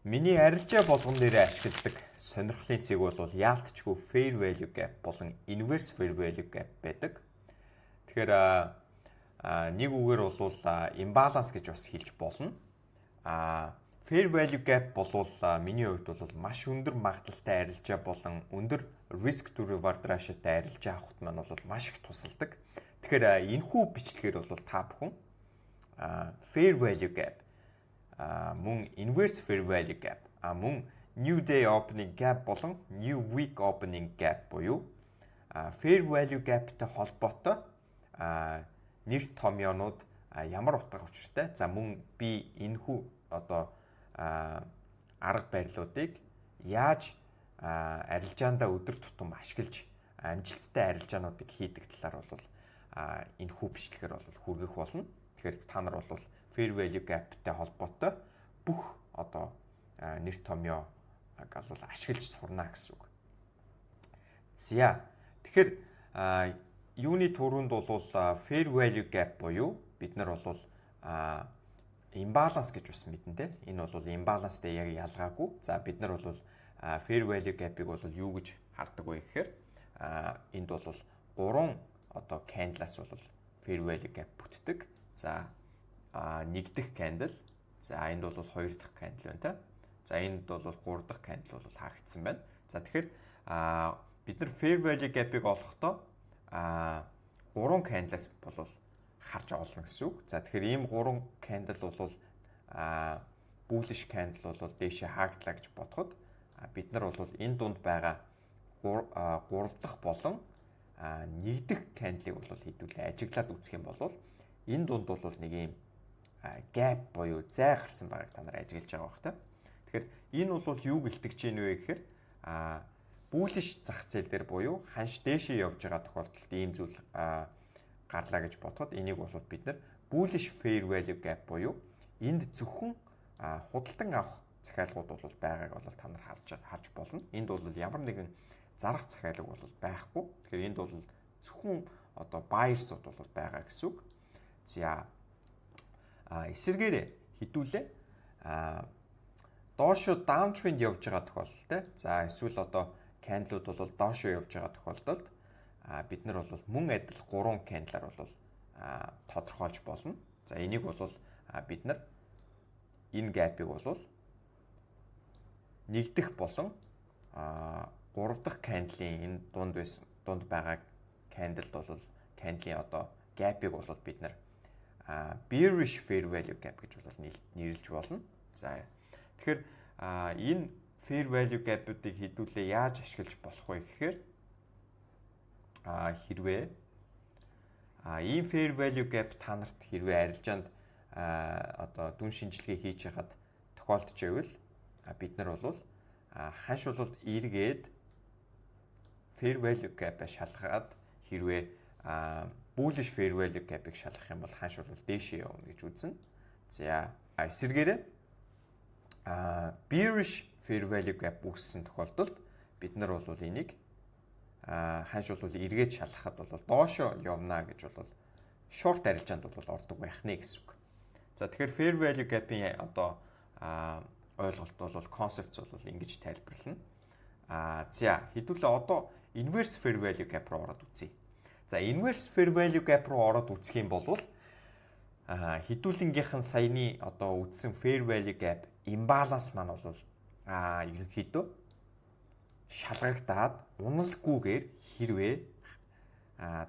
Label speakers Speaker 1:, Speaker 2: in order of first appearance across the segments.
Speaker 1: Миний арилжаа болгон дээр ашигладаг сонирхлын цэг бол яалтчгүй fair value gap болон inverse fair value gap байдаг. Тэгэхээр нэг үгээр бол imbalance гэж бас хэлж болно. Fair value gap бол миний хувьд бол маш өндөр магадлалтай арилжаа болон өндөр risk to reward ratio-тай арилжаа авахт маань бол маш их тусалдаг. Тэгэхээр энэхүү бичлэгээр бол та бүхэн fair value gap мөн inverse fair value gap мөн new day opening gap болон new week opening gap буюу fair value gapтэй холбоотой нэр томьёонууд ямар утга учиртай. За мөн би энэхүү одоо арга барилуудыг яаж арилжаандаа өдөр тутам ашиглаж амжилттай арилжаануудыг хийдэг талаар бол энэхүү бичлэгээр бол хүргэх болно. Тэгэхээр та нар бол fair value gapтэй холбоотой бүх одоо нэр томьёог бол ашиглаж сурна гэсэн үг. За тэгэхээр юуны түрүүнд бол fair value gap буюу бид нар бол imbalance гэж бас мэднэ те. Энэ бол imbalance-тэй яг ялгаагүй. За бид нар бол fair value gap-ыг бол юу гэж хардаг вэ гэхээр энд бол 3 одоо candle-аас бол fair value gap бүтдэг. За нэг дахь candle. За энд бол 2 дахь candle байна та. За энд бол 3 дахь candle бол хаагдсан байна. За тэгэхээр бид нар fair value gap-ыг олохдоо 3 candle-аас бол харж олно гэсэн үг. За тэгэхээр ийм 3 candle бол bullish candle бол дээшээ хаагдлаа гэж бодоход бид нар бол энэ дунд байгаа 3 дахь болон 1 дахь candle-ыг бол хэдүүлээ ажиглаад үзэх юм бол энэ дунд бол нэг юм gap буюу зай гарсан байгааг та нар ажиглаж байгаа бах та. Тэгэхээр энэ бол юу гэлтэж гин вэ гэхээр bullish зах зээл дээр буюу ханш дээшээ явж байгаа тохиолдолд ийм зүйл гарлаа гэж бодоход энийг бол бид нар bullish fair value gap буюу энд зөвхөн худалдан авах захиалгууд бол байгааг бол та нар харж болно. Энд бол ямар нэгэн зарах захиалга бол байхгүй. Тэгэхээр энд бол зөвхөн одоо buyers-ууд бол байгаа гэсэн үг. За эсэргээрээ хідүүлээ доошо downtrend явж байгаа тохиолдолд за эсвэл одоо candle-ууд бол доошо явж байгаа тохиолдолд бид нар бол мөн адил 3 candle-аар бол тодорхойлж болно. За энийг бол бид нар энэ gap-ыг бол нэгдэх болон 3 дахь candle-ийн энэ дунд байгаа candle бол candle-ийн одоо gap-ыг бол бид нар bearish fair value gap гэж бол нэрлэж болно. За тэгэхээр энэ fair value gap-уудыг хэдүүлээ яаж ашиглаж болох вэ гэхээр хэрвээ ийм fair value gap та нарт хэрвээ арилжаанд одоо дүн шинжилгээ хийж хахад тохиолдож байвал бид нар бол ханш бол эргээд fair value gap-а шалгаад хэрвээ bullish fair value gap-ыг шалгах юм бол ханш бол дээшээ явна гэж үзнэ. За эсвэргээрээ bearish fair value gap үүссэн тохиолдолд бид нар бол энийг ханш бол эргээд шалгахад бол доошо явна гэж бол short арилжаанд бол ордог байх нэ гэсэн үг. За тэгэхээр fair value gap-ийн одоо ойлголт бол concept бол ингэж тайлбарлана. За хэдүүлээ одоо inverse fair value gap руу ороод үзье. За inverse fair value gap руу ороод үзэх юм бол хэдүүлэнгийнхэн саяны одоо үзсэн fair value gap imbalance маань бол ерөнхийдөө шалгагдаад уналгүйгээр хэрвээ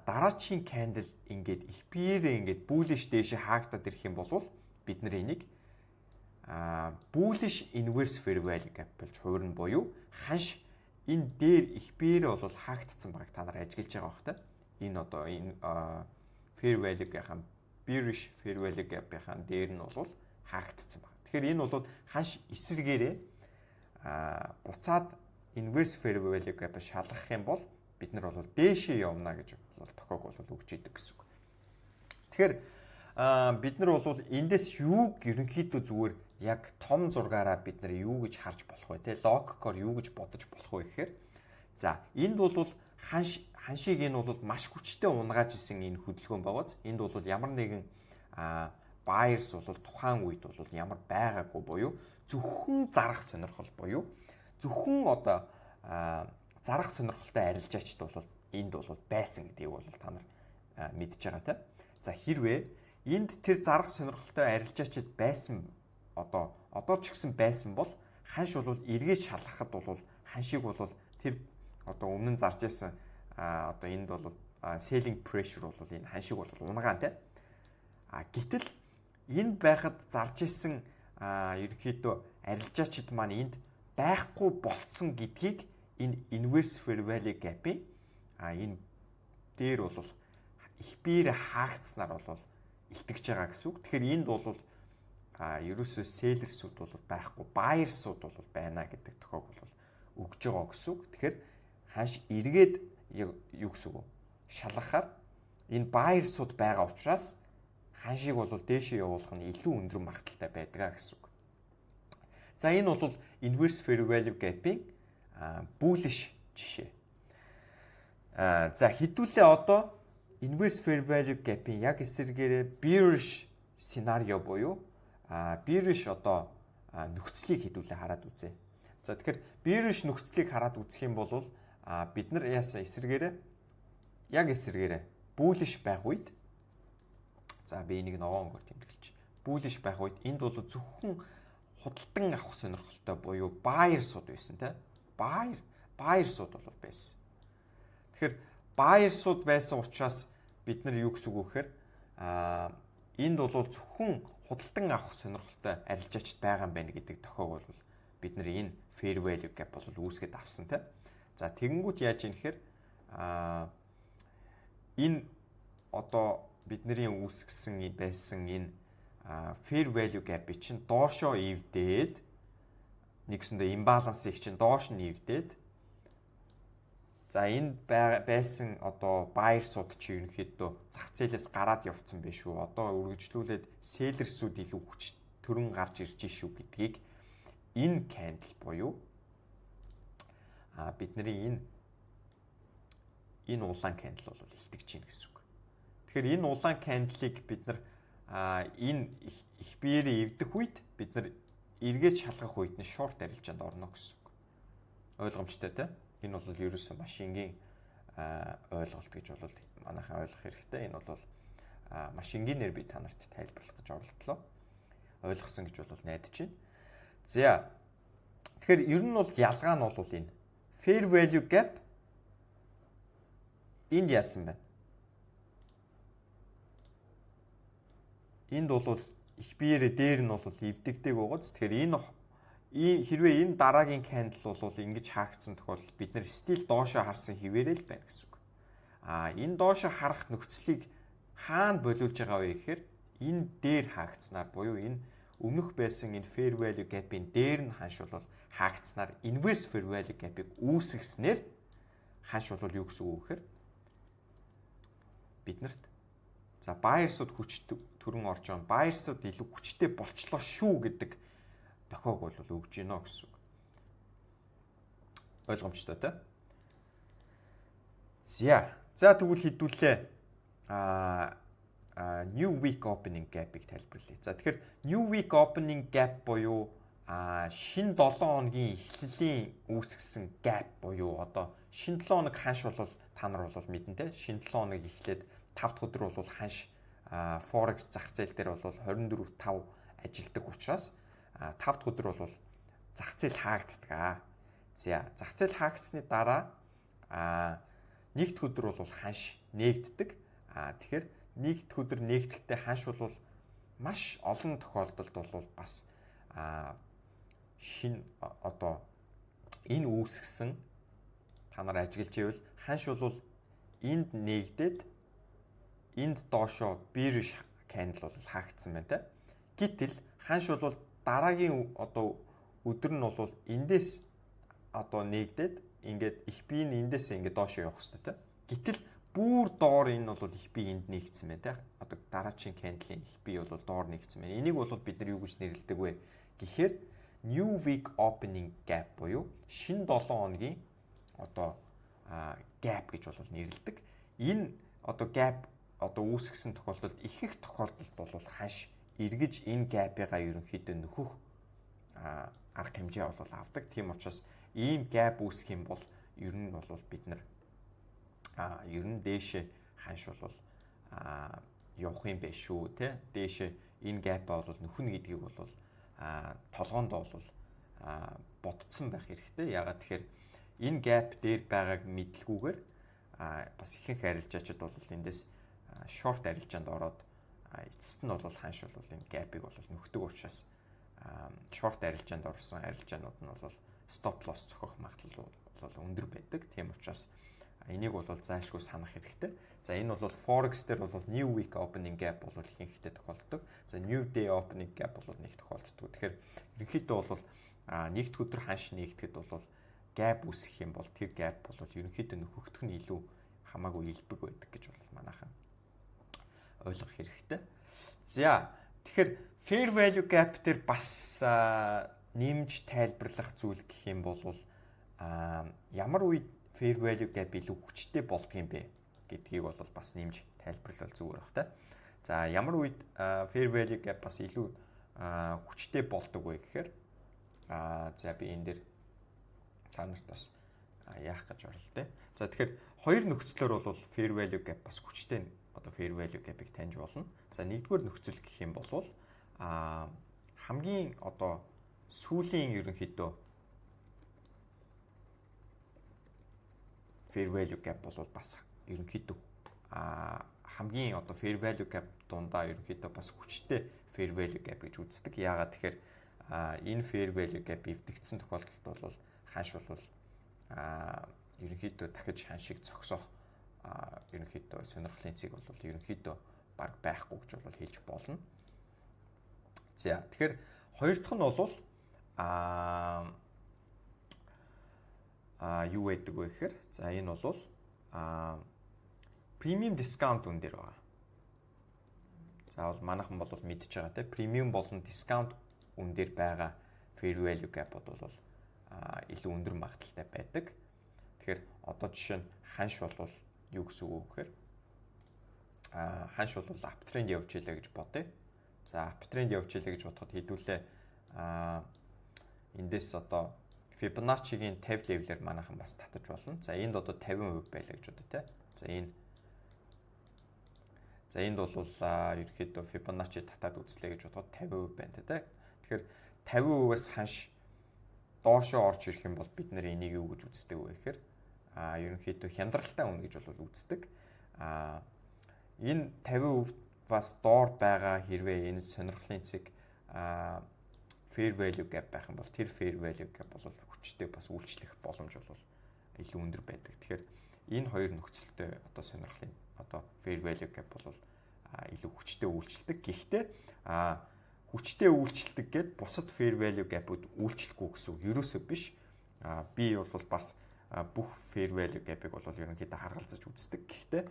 Speaker 1: дараачийн candle ингээд их биеэрээ ингээд bullish дээшээ хаагдаад ирэх юм бол бид нар энийг bullish inverse fair value gap болж хуурна буюу ханш энэ дээр их биеэрээ бол хаагдсан байгааг та нар ажиглаж байгаа бах та. Энэ одоо энэ fair value-ийн bearish fair value gap-ийн дээр нь бол хаагдсан байна. Тэгэхээр энэ бол ханш эсэргээрээ буцаад inverse fair value gap-а шалгах юм бол бид нар бол дээшээ явна гэж бол тохиог бол өгч идэг гэсэн үг. Тэгэхээр бид нар бол эндээс юуг ерөнхийдөө зүгээр яг том зургаараа бид нар юу гэж харж болох вэ те логикоор юу гэж бодож болох вэ гэхээр за энд бол ханшийг энэ бол маш хүчтэй унгааж исэн энэ хөдөлгөөн байгааз энд бол ямар нэгэн buyers бол тухайн үед бол ямар байгаагүй буюу зөвхөн зарах сонирхол буюу зөвхөн одоо зарах сонирхолтой арилжаачд бол энд бол байсан гэдгийг бол та нар мэдж байгаа тийм. За хэрвээ энд тэр зарах сонирхолтой арилжаачд байсан одоо ч гэсэн байсан бол ханш бол эргэж шалгахад бол ханшийг бол тэр одоо өмнө нь зарж байсан одоо энд бол selling pressure бол энэ ханшийг бол унгаан тийм. Гэтэл энд байхад зарж исэн ерөнхийдөө арилжаачд маань энд байхгүй болцсон гэдгийг энэ inverse fair value gap-ийн энэ дээр бол их биеэр хаагдсанаар бол илтгэж байгаа гэсэн үг. Тэгэхээр энд бол ерөөсөө селлерсүүд бол байхгүй, байерсүүд бол байна гэдэг тохиог бол өгж байгаа гэсэн үг. Тэгэхээр ханш эргээд юу гэсэн үг? Шалгахаар энэ байерсууд байгаа учраас ханшийг бол дээшээ явуулах нь илүү өндөр магадaltaй байдаг гэсэн үг. За энэ бол inverse fair value gap-ийн bullish жишээ. За хэдүүлээ одоо inverse fair value gap-ийн яг эсрэгээрээ bearish сценарио буюу bearish одоо нөхцөлийг хэдүүлээ хараад үзье. За тэгэхээр bearish нөхцөлийг хараад үзэх юм бол бид нар яасан эсрэгээрээ яг эсрэгээрээ bullish байх үед за би энийг ногоон өнгөөр тэмдэглэж. Bullish байх үед энд бол зөвхөн худалдан авах сонирхолтой буюу buyers-ууд байсан тийм. Buyers-ууд бол байсан. Тэгэхээр buyers-ууд байсан учраас бид нар юу гэсэн үг вэ гэхээр энд бол зөвхөн худалдан авах сонирхолтой арилжаачд байгаа юм байна гэдэг тохиог бол бид нар энэ fair value gap бол үүсгээд авсан тийм. За тэгэнгүүт яаж юм гэхээр энэ одоо бидний үүсгэсэн байсан энэ fair value gap чинь доошоо ивдээд нэгсэндээ имбалансыг чинь доош нь ивдээд за энэ байсан одоо buyers-ууд чи ерөнхийдөө зах зээлээс гараад явцсан байх шүү. Одоо үргэлжлүүлээд селлерсүүд илүү хүч төрөн гарч ирж шүү гэдгийг энэ candle буюу бидний энэ улаан candle бол илтгэж байна гэсэн үг. Тэгэхээр энэ улаан candle-ыг бид нар энэ их биеэрээ эвдэх үед бид нар эргэж шалгах үед нь short арилжаанд орно гэсэн үг. Ойлгомжтой тийм. Энэ бол ерөөсөн маш энгийн ойлголт гэж бол манайхан ойлгох хэрэгтэй. Энэ бол маш энгийнээр би та нарт тайлбарлах гэж оролдлоо. Ойлгосон гэж бол найдаж байна. За. Тэгэхээр ер нь бол ялгаа нь бол энэ fair value gap энд яасан байна? Энд бол их биеэрээ дээр нь бол эвдэгдэг байгааз. Тэгэхээр энэ хэрвээ энэ дараагийн candle бол ингэж хаагдсан тохиолдолд бид нэр стил доошоо харсан хിവэрэл байна гэсэн үг. Энэ доошоо харах нөхцөлийг хаана болиулж байгаа вэ гэхээр энэ дээр хаагдсанаар буюу энэ өмнөх байсан энэ fair value gap-ийн дээр нь ханш бол хаагдсанаар inverse fair value gap-ыг үүсгэснээр ханш бол юу гэсэн үг вэ гэхээр биднэрт за buyers-ууд хүч төрөн орж байгаа buyers-ууд илүү хүчтэй болчлоо шүү гэдэг тохиог бол өгж гинэ гэсэн үг. Ойлгомжтой тий? За тэгвэл хэдүүлээ new week opening gap-ыг тайлбарлая. За тэгэхээр new week opening gap буюу шинэ 7 хоногийн эхлэлийн үүсгэсэн gap буюу одоо шинэ 7 хоног ханш бол та нар бол мэднэ тий? Шинэ 7 хоног эхлээд 5 дахь өдөр бол ханш Forex зах зээл дээр бол 24/5 ажилдаг учраас 5 дахь өдөр бол зах зээл хаагддаг. За зах зээл хаагдсны дараа нэг дахь өдөр бол ханш нээгддэг. Тэгэхээр нэг дахь өдөр нээгдэхдээ ханш бол маш олон тохиолдолд бол бас шинэ одоо энэ үүсгэсэн та нар ажиглаж ивэл ханш бол энд нээгдээд энд доошоо bearish candle бол хаагдсан байна те. Гэтэл ханш бол дараагийн одоо өдөр нь бол эндээс одоо нээгдээд ингээд их бие нь эндээс ингээд доошоо явах хэрэгтэй те. Гэтэл бүр доор энэ бол их бие энд нээгдсэн байна те. Одоо дараачийн candle-ийн их бие бол доор нээгдсэн байна. Энийг бол бид нар юу гэж нэрлэдэг вэ гэхээр new week opening gap буюу шинэ 7 хоногийн одоо gap гэж бол нэрлэдэг. Энэ одоо gap одоо үүсгэсэн тохиолдолд их тохиолдолд бол ханш эргэж энэ gap-ыгаа ерөнхийдөө нөхөх арга хэмжээ бол авдаг. Тийм учраас ийм gap үүсэх юм бол ер нь бол бид нар ер нь дээшээ ханш бол явах юм биш шүү те. Дээшээ энэ gap-а бол нөхнө гэдгийг бол толгоонд бол бодцсон байх хэрэгтэй. Ягаад тэгэхээр энэ gap дээр байгааг мэдлгүйгээр бас ихэнх арилжаачид бол эндээс short арилжаанд ороод эцэст нь бол ханш бол энэ gap-ыг бол нөхдөг учраас short арилжаанд орсон арилжаанууд нь бол stop loss зохиох магадлал бол өндөр байдаг. Тийм учраас энийг бол зайлшгүй санах хэрэгтэй. За энэ бол forex дээр бол new week opening gap бол ихэнхдээ тохиолддог. За new day opening gap бол нэг тохиолддог. Тэгэхээр ерөнхийдөө бол нэгд өдөр ханш нэгдэхэд бол gap үүсэх юм бол тэр gap бол ерөнхийдөө нөхөгдөх нь илүү хамаагүй илбэг байдаг гэж бол манайхан ойлгох хэрэгтэй. За тэгэхээр fair value gap дээр бас нэмж тайлбарлах зүйл гэх юм бол ямар үед fair value gap илүү хүчтэй болдго юм бэ гэдгийг бол бас нэмж тайлбарлал зүгээр баг та. За ямар үед fair value gap бас илүү хүчтэй болдог вэ гэхээр за би энэ дээр та нарт бас яах гэж оролдъё. За тэгэхээр хоёр нөхцлөөр бол fair value gap бас хүчтэй одоо fair value gap-ыг таньж болно. За нэгдүгээр нөхцөл гэх юм бол хамгийн одоо сүүлийн ерөнхийдөө fair value gap бол бас ерөнхийдөө хамгийн одоо fair value gap дундаа ерөнхийдөө бас хүчтэй fair value gap гэж үздэг. Яагаад тэгэхээр энэ fair value gap эвдэгдсэн тохиолдолд бол ханш бол ерөнхийдөө дахиж ханшийг зогсоох ерөнхийдөө сонирхлын цэг бол ерөнхийдөө баг байхгүй гэж бол хэлж болно. За тэгэхээр хоёр дахь нь бол юу байдаг вэ гэхээр за энэ бол премиум дискаунт үн дээр байгаа. За бол манайхан бол мэдчихэж байгаа те премиум болон дискаунт үн дээр байгаа fair value gap бол илүү өндөр магадaltaй байдаг. Тэгэхээр одоо жишээ нь ханш бол юу гэсэн үг вэ гэхээр ханш бол uptrend явж илээ гэж бодъё. За uptrend явж илээ гэж бодоход хэдүүлээ эндээс одоо Fibonacci-гийн 50 левелээр манайхан бас татаж болно. За энд одоо 50% байлаа гэж бодъё те. За энд бол ерөөхдөө Fibonacci татаад үзлээ гэж бодоход 50% байна те. Тэгэхээр 50%-аас ханш доошоо орж ирэх юм бол бид нэр энийг юу гэж үздэг вэ гэхээр ерөнхийдөө хямдралтай үнэ гэж бол үздэг. Энэ 50%-аас доор байгаа хэрвээ энэ сонирхлын цэг fair value gap байх юм бол тэр fair value gap бол хүчтэй бас үйлчлэх боломж бол илүү өндөр байдаг. Тэгэхээр энэ хоёр нөхцөлтэй одоо сонирхлын одоо fair value gap бол илүү хүчтэй үйлчлдэг. Гэхдээ хүчтэй үйлчлдэг гэд бусад fair value gap-ууд үйлчлэхгүй гэсэн үг ерөөсөө биш. Би бол бас бүх fair value gap-ыг бол ерөнхийдөө харгалзаж үздэг. Гэхдээ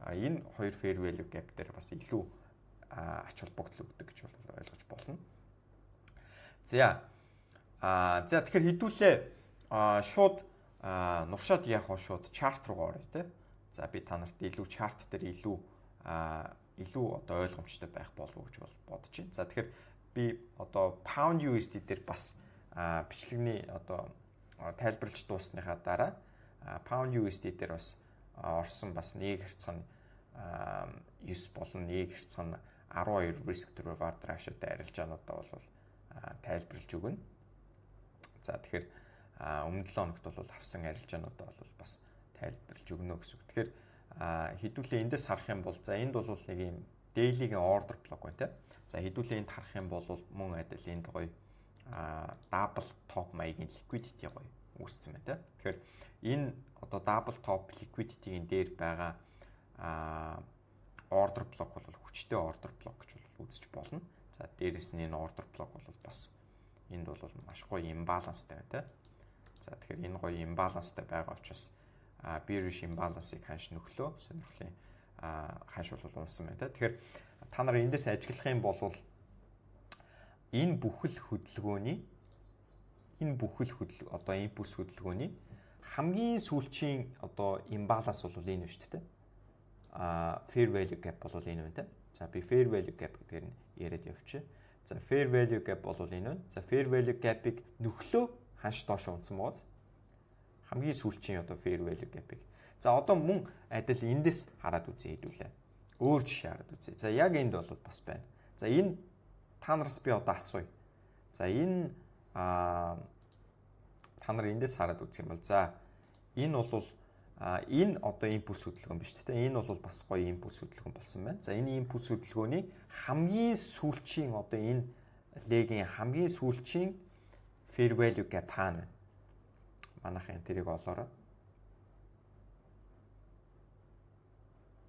Speaker 1: энэ хоёр fair value gap дээр бас илүү ач холбогдол өгдөг гэж бол ойлгож болно. За тэгэхээр хэдүүлээ шууд нуршаад яах вэ шууд чарт руу оръё те. За би та нарт илүү чарт дээр илүү одоо ойлгомжтой байх болов уу гэж бодож байна. За тэгэхээр би одоо pound USD дээр бас бичлэгний одоо тайлбарлаж дуусныхаа дараа pound USD дээр бас орсон бас нэг хэрцэн 9 болон нэг хэрцэн 12 risk to reward ratio-тэй арилжаануудаа бол тайлбарлаж өгнө. За тэгэхээр өмнө 7 хоногт бол авсан арилжаануудаа бол бас тайлбарлаж өгнө гэсэн үг. Тэгэхээр хэдүүлээ эндээс харах юм бол за энд бол нэг юм daily-гийн order block байна те. За хэдүүлээ энд харах юм бол мөн адил энд гоё double top маягийн liquidity гоё үүссэн байна те. Тэгэхээр энэ одоо double top liquidity-ийн дээр байгаа order block бол хүчтэй order block гэж бол үзэж болно. За дээрэс нь энэ order block бол бас энд бол маш гоё imbalance-тай байна те. За тэгэхээр энэ гоё imbalance-тай байгаа учраас bearish imbalance-ыг ханш нөхлөө сонирхлын ханш бол унсан байна те. Тэгэхээр та нар эндээс ажиглах юм бол энэ бүхэл хөдөлгөөний одоо импульс хөдөлгөөний хамгийн сүүлчийн одоо imbalance бол энэ шүү дээ. Fair value gap бол энэ байна те. За би fair value gap гэдгээр нь яриад явчих. За fair value gap бол энэ байна. За fair value gap-ыг нөхлөө ханш доош унсан мууз. Хамгийн сүүлчийн одоо fair value gap-ыг. За одоо мөн адил эндээс хараад үзье хэдүүлээ. Өөр жишээ хараад үзье. За яг энд бол бас байна. За энэ та нараас би одоо асууя. За энэ та нар эндээс хараад үзэх юм бол за энэ бол энэ одоо импульс хөдөлгөөн биш тийм. Энэ бол бас гоё импульс хөдөлгөөн болсон байна. За энэ импульс хөдөлгөөний хамгийн сүүлчийн одоо энэ легийн хамгийн сүүлчийн fair value gap хаана вэ? Манайхын тэрийг олоорой.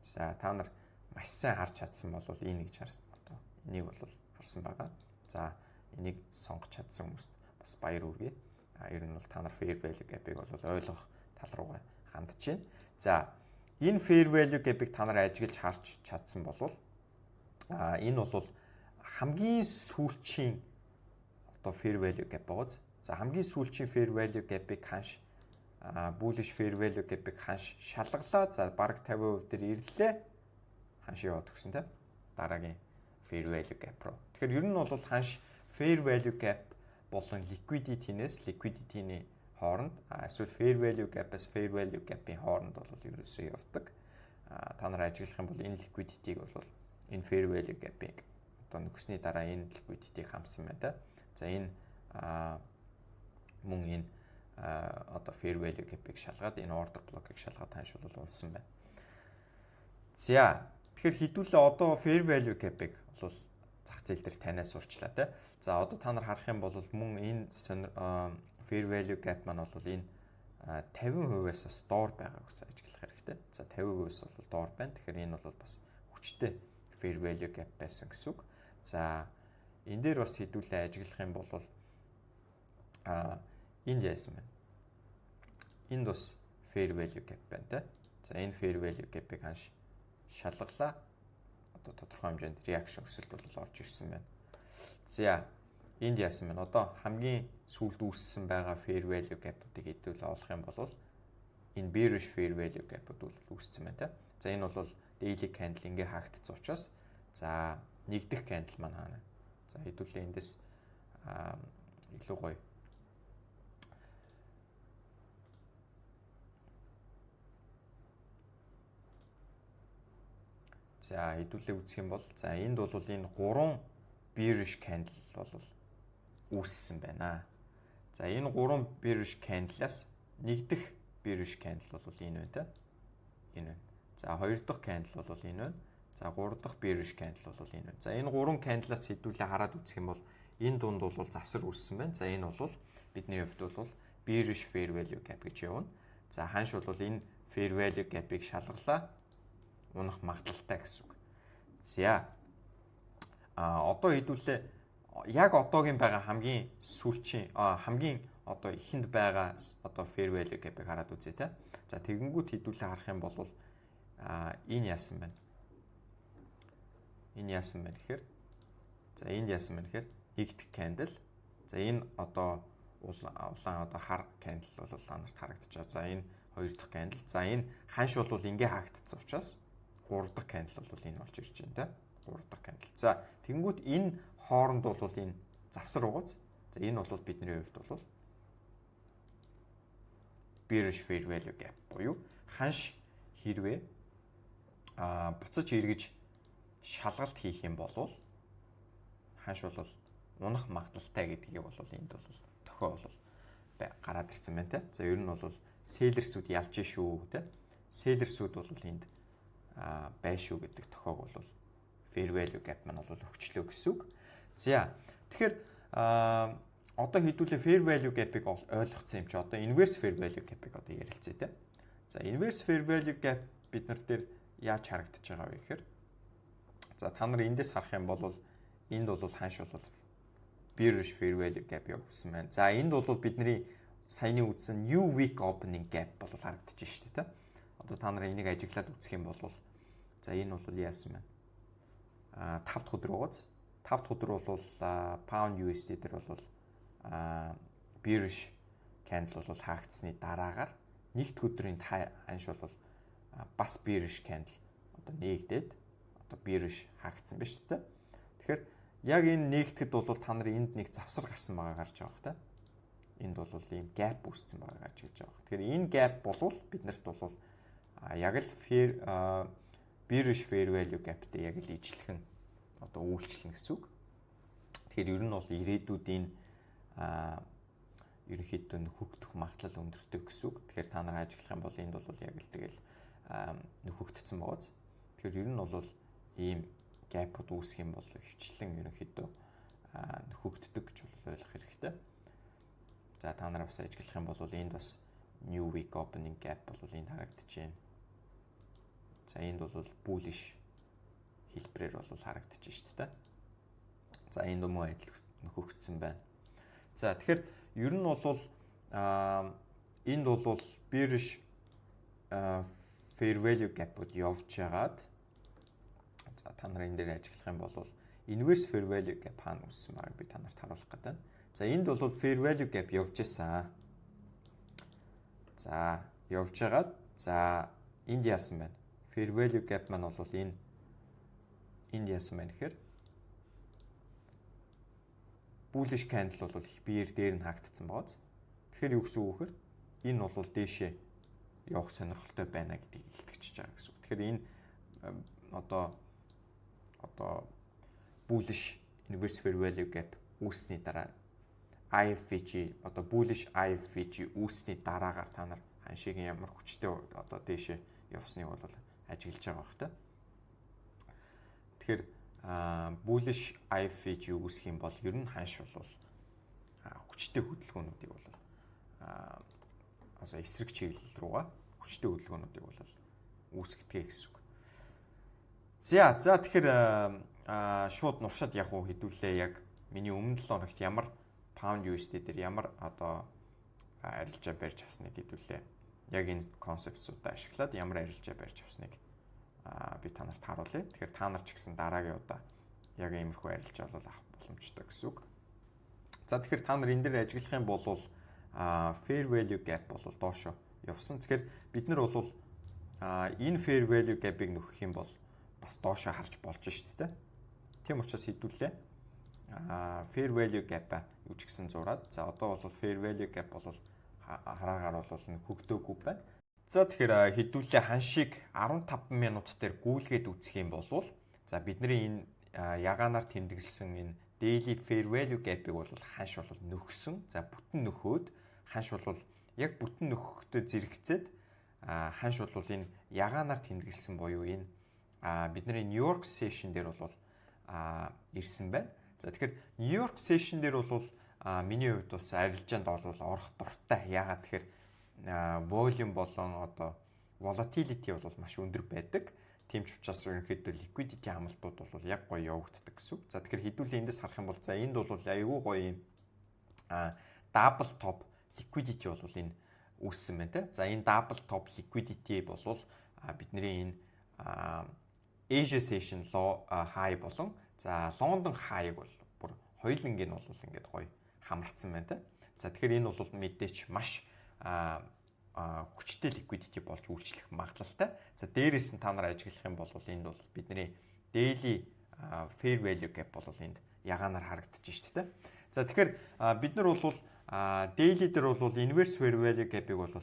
Speaker 1: За та нар маш сайн харж чадсан бол энэ гэж харсан. Одоо энийг бол харсан байгаа. За энийг сонгож чадсан хүмүүст бас баяр хүргэе. Ер нь бол та нар fair value gap-ыг бол ойлгох тал руугаа хандж байна. За энэ fair value gap-ыг та нар ажиглаж харж чадсан бол энэ бол хамгийн сүүлчийн одоо fair value gap байгааз. За хамгийн сүүлчийн fair value gap-ыг ханш bullish fair value gap-ыг ханш шалгалаа. За бараг 50% дээр ирлээ. Ханш яваад өгсөн тийм. Дараагийн fair value gap руу. Тэгэхээр ер нь бол ханш fair value gap болон liquidity-ний хооронд эсвэл fair value gap-аас fair value gap-ийн хооронд бол ерөөсөө явдаг. Та нар ажиглах юм бол энэ liquidity-г бол энэ fair value gap-ийг одоо нөхсний дараа энэ liquidity-г хамсан байна да. За энэ мөн энэ одоо fair value gap-ийг шалгаад энэ order block-ыг шалгаад ханш бол унсан байна. За тэгэхээр хэдүүлээ одоо fair value gap-ыг бол зах зээл дээр танаас сурчлаа те. За одоо та нар харах юм бол мөн энэ fair value gap маань бол энэ 50%-аас бас доор байгааг ус ажиглах хэрэгтэй. За 50%-аас бол доор байна. Тэгэхээр энэ бол бас хүчтэй fair value gap байсан гэсэн үг. За энэ дээр бас хэдүүлээ ажиглах юм бол энд яасан байна. Энд бас fair value gap байна те. За энэ fair value gap-ыг ханш шалгалаа. Одоо тодорхой хэмжээнд reaction өсөлт бол орж ирсэн байна. За энд яасан байна. Одоо хамгийн сүүлд үүссэн байгаа fair value gap-ыг хэдүүл олох юм бол энэ bearish fair value gap-ууд бол үүссэн байна те. За энэ бол daily candle ингээ хаагдсан учраас за нэгдэх candle маань хаана. За хэдүүлээ эндээс илүү гоё. За хэдүүлээ үзэх юм бол за энд бол энэ 3 bearish candle бол үүссэн байна. За энэ 3 bearish candle-аас нэгдэх bearish candle бол энэ байна та. Энэ байна. За хоёр дахь candle бол энэ байна. За гурав дахь bearish candle бол энэ байна. За энэ 3 candle-аас хэдүүлээ хараад үзэх юм бол энэ дунд бол завсар үүссэн байна. За энэ бол бидний хувьд бол bearish fair value gap гэж явна. За ханш бол энэ fair value gap-ыг шалгалаа. Унах магадaltaй гэсэн үг. За одоо хэдүүлээ яг одоогийн байгаа хамгийн сүүлчийн хамгийн одоо ихэнд байгаа одоо fair value gap-ыг хараад үзье те. За тэгэнгүүт хэдүүлээ харах юм бол энэ яасан байна. Энэ яасан байна гэхээр за энд яасан байна гэхээр нэгдэх candle. За энэ одоо улаан одоо хар candle бол улаанарт харагдаж байгаа. За энэ хоёр дахь candle. За энэ ханш бол ингээ хаагдсан учраас 3 дахь candle бол энэ болж ирж байна те. 3 дахь candle. За тэгэнгүүт энэ хооронд бол энэ завсар угааз. За энэ бол бидний хувьд бол bearish fair value gap буюу ханш хэрвээ буцаж эргэж шалгалт хийх юм бол ханш бол унах магадaltaй гэдгийг бол энд бол тохио бол гараад ирсэн байна те. За ер нь бол селлерсүүд ялж шүү те. Селлерсүүд бол энд бай шүү гэдэг тохиог бол fair value gap маань бол өгчлөө гэсэн үг. За тэгэхээр одоо хэдүүлээ fair value gap-ыг ойлгоцсон юм чи одоо inverse fair value gap-ыг одоо ярилцъя те. За inverse fair value gap бид нар дээр яаж харагдаж байгаа вэ гэхээр за та нар эндээс харах юм бол энд бол ханш бол bearish fair value gap явуулсан байна. За энд бол бидний саяны үзсэн new week opening gap бол харагдаж байна шүү дээ те. Одоо та нар энийг ажиглаад үзэх юм бол за энэ бол яасан байна. 5 дахь өдөр ууз. 5 дахь өдөр бол pound USD дээр бол bearish candle бол хаагдсны дараагаар нэгд өдрийн ханш бол бас bearish candle одоо нээгдээд одоо bearish хаагдсан ба шүү дээ. Тэгэхээр яг энэ нэгтгэд бол та нар энд нэг завсар гарсан байгаа гарч байгаа хта. Энд бол ийм gap үүссэн байгаа гарч гэж байгаа. Тэгэхээр энэ gap болвол биднэрт бол яг л bearish fair value gap-тэй яг л ижлэх нь одоо үйлчлэн гэсэн үг. Тэгэхээр ер нь бол ирээдүйдийн ерөнхийдөө нөхөгдөх магадлал өндөртэй гэсэн үг. Тэгэхээр та нар ажиглах юм бол энд бол яг л тэгэл нөхөгдсөн байгааз. Тэгэхээр ер нь бол ийм gap-ууд үүсэх юм бол хвчлэн ерөнхийдөө нөхөгддөг гэж ойлгох хэрэгтэй. За та нараа бас ажиглах юм бол энд бас new week opening gap бол энд харагдчихээн. За энд бол bullish хэлбэрээр бол харагдчих шүү дээ. За энд мөн адил нөхөгдсөн байна. За тэгэхээр ер нь бол энд бол bearish fair value gap-ууд явж байгаад за та нарын энэ дээр ажиглах юм бол inverse fair value gap хаана үүссэн байгааг би та нарт харуулах гэдэг байна. За энд бол fair value gap явж байсан. За явж байгаад за энд яасан байна? Fair value gap маань бол энд яасан байна гэхээр bullish candle бол их биеэр дээр нь хаагдсан байгааз. Тэгэхээр юу гэсэн үг вэ? Энэ бол дээшээ явах сонирхолтой байна гэдгийг илтгэж байгаа гэсэн үг. Тэгэхээр энэ одоо bullish inverse fair value gap үүсний дараа IFVG одоо bullish IFVG үүсний дараагаар та нар ханшигийн ямар хүчтэй одоо дээшээ явсныг бол ажиглаж байгаа бах та. Тэгэхээр bullish IFVG үүсэх юм бол ер нь ханш бол хүчтэй хөдөлгөөнүүдийг бол эсрэг чиглэл руугаа хүчтэй хөдөлгөөнүүдийг бол үүсгэдэг гэсэн үг. За тэгэхээр шууд нуршаад яг уу хэдүүлээ яг миний өмнө 7 хоногт ямар pound USD дээр ямар одоо арилжаа барьж авсныг хэдүүлээ. Яг энэ концепцуудаа ашиглаад ямар арилжаа барьж авсныг би та нарт харуулъя. Тэгэхээр та нар ч гэсэн дараагийн удаа яг иймэрхүү арилжаа бол авах боломжтой гэсэн үг. За тэгэхээр та нар энэ дээр ажиглах юм бол fair value gap бол доошо явсан. Тэгэхээр бид нар бол энэ fair value gap-ыг нөхөх юм бол бас доошо харж болж шүү дээ. Тийм учраас хэдүүлээ. Fair value gap юу ч гэсэн зураад. За одоо бол fair value gap бол хараагаар бол нөхөгдөөгүй байна. За тэгэхээр хэдүүлээ ханшийг 15 минут дээр гүйлгээд үзэх юм бол за бидний энэ ягаанаар тэмдэглэсэн энэ daily fair value gap-ыг бол ханш бол нөхсөн. За бүтэн нөхөөд ханш бол яг бүтэн нөхөхтэй зэрэгцээд ханш бол энэ ягаанаар тэмдэглэсэн буюу энэ бидний New York session дээр бол ирсэн байна. За тэгэхээр New York session дээр бол миний хувьд бас арилжаанд бол орох дуртай. Яагаад тэгэхээр volume болон одоо volatility бол маш өндөр байдаг. Тийм ч учраас ерөнхийдөө liquidity хамлтууд бол яг гоё явагддаг гэсэн үг. За тэгэхээр хэдүүлээ эндээс харах юм бол за энд бол айгүй гоё юм double top liquidity бол энэ үүссэн байна те. За энэ double top liquidity бол бидний энэ Asia session low high болон за London high-ыг бол бүр хоёуланг нь бол ингээд гоё хамарцсан байна те. За тэгэхээр энэ бол мэдээч маш хүчтэй liquidity болж үйлчлэх магадлалтай. За дээрээс нь та нар ажиглах юм бол энд бол бидний daily fair value gap бол энд ягаанаар харагдаж шүү дээ. За тэгэхээр бид нар бол daily дээр бол inverse fair value gap-ыг бол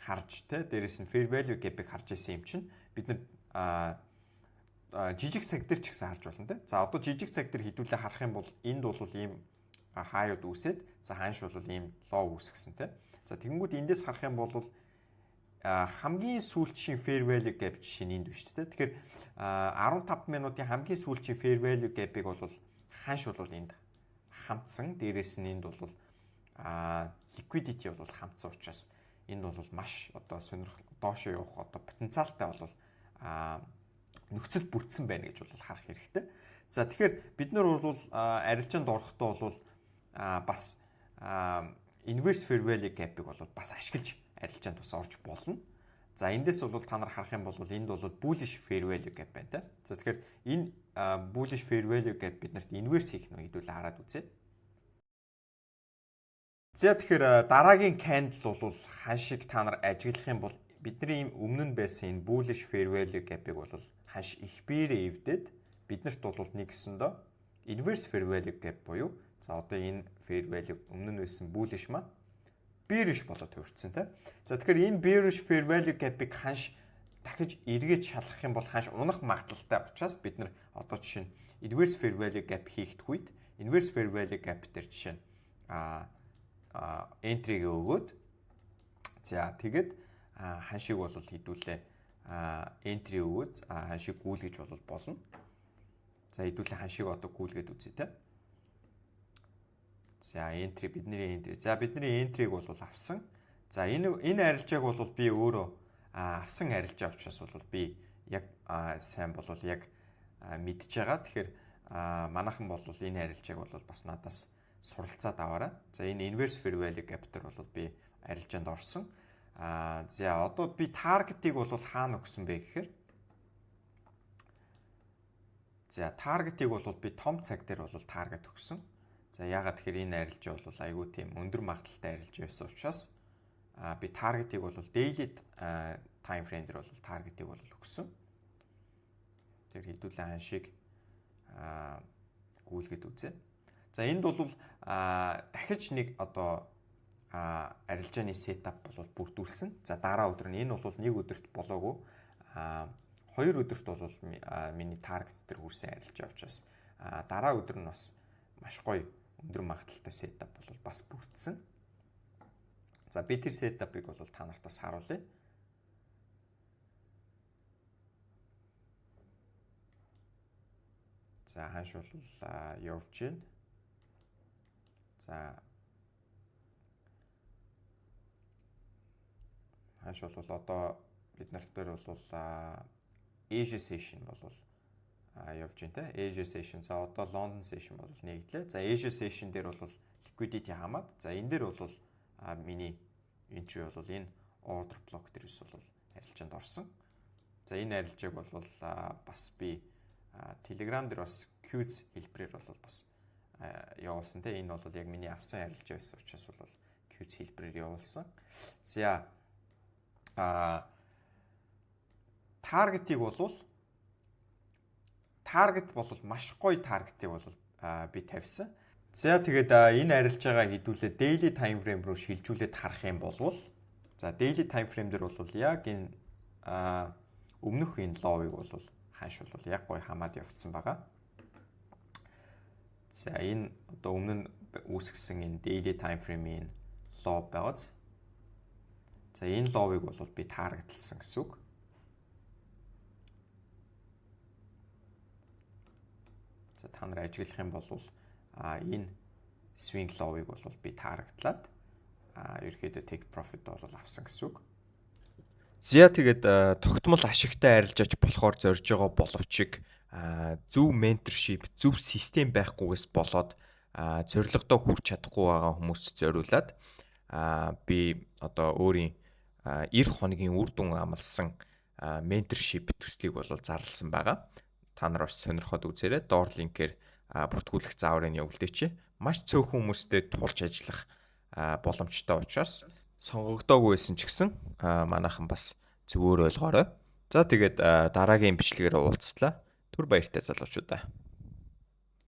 Speaker 1: харж те дээрээс нь fair value gap-ыг харж исэн юм чинь бид нар жижиг цаг дээр ч гэсэн харж болно те. За одоо жижиг цаг дээр хэдүүлээ харах юм бол энд бол ийм хаяуд үүсээд за ханш бол ийм лоу үүсгэсэн те. За тэгэнгүүт эндээс харах юм бол хамгийн сүүлчийн fair value gap жишээ нь энд биш те. Тэгэхээр 15 минутын хамгийн сүүлчийн fair value gap-ыг бол ханш бол энд хамтсан. Дээрээс нь энд бол liquidity бол хамтсан учраас энд бол маш одоо сонирхол доошоо явах одоо потенциалтай бол нөхцөл бүрдсэн байна гэж бол харах хэрэгтэй. За тэгэхээр бид нар бол арилжаанд орохдоо бол бас inverse fair value gap-ыг бол бас ашиглаж арилжаанд бас орж болно. За эндээс бол та нар харах юм бол энд бол bullish fair value gap байна те. За тэгэхээр энэ bullish fair value gap биднэрт inverse хийх нь хэдүүлээ хараад үзье. За тэгэхээр дараагийн candle бол ханшиг та нар ажиглах юм бол бидний өмнө нь байсан энэ bullish fair value gap-ыг бол ханш их биерээ эвдээд биднэрт бол нэгсэндөө inverse fair value gap буюу за одоо энэ fair value өмнө нь байсан bullish маань bearish болоод хувирцсан те. За тэгэхээр энэ bearish fair value gap-ыг ханш дахиж эргэж шалгах юм бол ханш унах магадлалтай учраас бид нар одоо жишээ нь inverse fair value gap хийх үед inverse fair value gap дээр жишээ нь entry-г өгөөд за тэгээд ханшиг бол хідүүлээ entry өгөөд ханшиг гүйлгэж болно. За хідүүлээ ханшиг одоо гүйлгээд үзье те. За entry бидний entry. За бидний entry-г бол авсан. За энэ арилжааг бол би өөрөө авсан арилжаа учраас бол би яг сайн бол яг мэдж байгаа. Тэгэхээр манайхан бол энэ арилжааг бол бас надаас суралцаад аваарай. За энэ inverse fair value gap дээр бол би арилжаанд орсон. За одоо би таргетыг бол хаана өгсөн бэ гэхээр за таргетыг бол би том цаг дээр бол таргет өгсөн. За ягаад тэгэхээр энэ арилжаа бол айгүй тийм өндөр магадлалтай арилжаа байсан учраас би таргетыг бол daily time frame дээр бол таргетыг бол өгсөн. Тэр хэдүүлээ ханшиг гүйлгээд үзье. За энд бол дахиж нэг одоо арилжааны сетап бол бүрдүүлсэн. За дараа өдөр нь энэ бол нэг өдөрт болоогүй. 2 өдөрт бол миний таргет дээр хүрсэн арилжаа учраас дараа өдөр нь бас маш гоё өндөр магадлалтай сетап бол бас бүрдсэн. За би тэр сетапыг бол та нарт бас харуулъя. За ханш бол явж байна. За ханш бол одоо бид нарт дээр бол Asia session бол явж байна те. Asia session. За одоо London session бол нэгдлээ. За Asia session дээр бол liquidity хамаад. За энэ дээр бол миний entry бол энэ order block дээрээс бол арилжаанд орсон. За энэ арилжааг бол бас би Telegram дээр бас Qs хэлбэрээр бол бас явуулсан те. Энэ бол яг миний авсан арилжаа байсан учраас бол Qs хэлбэрээр явуулсан. За таргетыг бол маш гоё таргетыг бол би тавьсан. За тэгээд энэ арилжаагаа хэдүүлээ daily time frame руу шилжүүлээд харах юм бол за daily time frame дээр бол яг энэ өмнөх энэ low-ыг бол ханш бол яг гоё хамаад явцсан байгаа. За энэ одоо өмнө нь үүсгэсэн энэ daily time frame-ийн low байгааз. За энэ low-ыг бол би таргетлсан гэсэн үг. За та нар ажиглах юм бол энэ swing low-ыг бол би таргетлаад ерөөхдөө take profit бол авсан гэсэн үг. За тэгээд тогтмол ашигтай арилжаач болохоор зорж байгаа боловч зөв mentorship, зөв систем байхгүйгээс болоод зорилгодоо хүрч чадахгүй байгаа хүмүүст зориулаад би одоо өөрийн 90 хоногийн үр дүн амлсан mentorship төслийг бол зарласан байгаа. Та нар бас сонирхоод үзээрэй. Доор линкээр бүртгүүлэх зааврыг явуулдээч. Маш цөөхөн хүмүүстэй тулж ажиллах боломжтой учраас сонгогдоогүй байсан ч гэсэн манайхан бас зөвөр ойлгоорой. За тэгээд дараагийн бичлэгээр уулзлаа. Түр баяртай залуучуудаа.